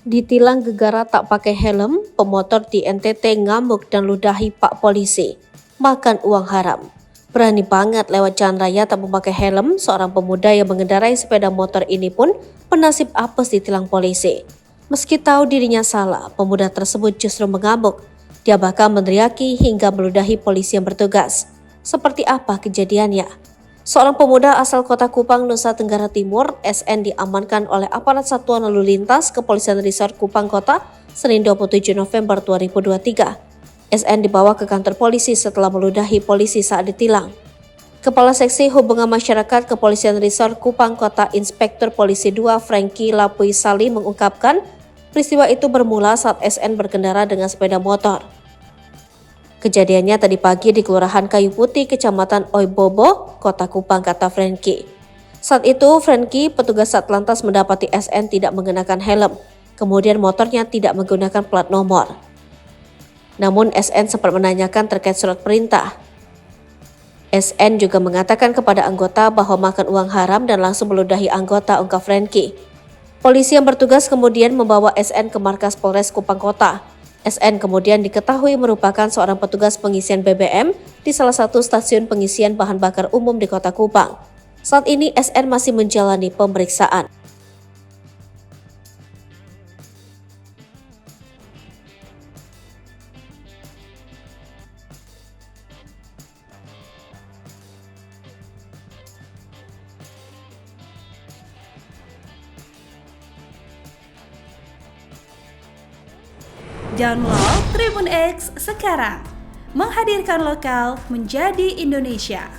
Ditilang gegara tak pakai helm, pemotor di NTT ngamuk dan ludahi Pak Polisi. Makan uang haram. Berani banget lewat jalan raya tak memakai helm, seorang pemuda yang mengendarai sepeda motor ini pun bernasib apes ditilang polisi. Meski tahu dirinya salah, pemuda tersebut justru mengamuk. Dia bahkan meneriaki hingga meludahi polisi yang bertugas. Seperti apa kejadiannya? Seorang pemuda asal kota Kupang, Nusa Tenggara Timur, SN diamankan oleh aparat Satuan Lalu Lintas Kepolisian Resort Kupang Kota, Senin 27 November 2023. SN dibawa ke kantor polisi setelah meludahi polisi saat ditilang. Kepala Seksi Hubungan Masyarakat Kepolisian Resort Kupang Kota Inspektur Polisi 2 Franky Lapui Sali mengungkapkan, peristiwa itu bermula saat SN berkendara dengan sepeda motor. Kejadiannya tadi pagi di Kelurahan Kayu Putih, Kecamatan Oibobo, Kota Kupang, kata Franky. Saat itu, Franky, petugas Satlantas mendapati SN tidak mengenakan helm. Kemudian motornya tidak menggunakan plat nomor. Namun SN sempat menanyakan terkait surat perintah. SN juga mengatakan kepada anggota bahwa makan uang haram dan langsung meludahi anggota, ungkap Franky. Polisi yang bertugas kemudian membawa SN ke markas Polres Kupang Kota. SN kemudian diketahui merupakan seorang petugas pengisian BBM di salah satu stasiun pengisian bahan bakar umum di Kota Kupang. Saat ini SN masih menjalani pemeriksaan. Download Tribun X sekarang, menghadirkan lokal menjadi Indonesia.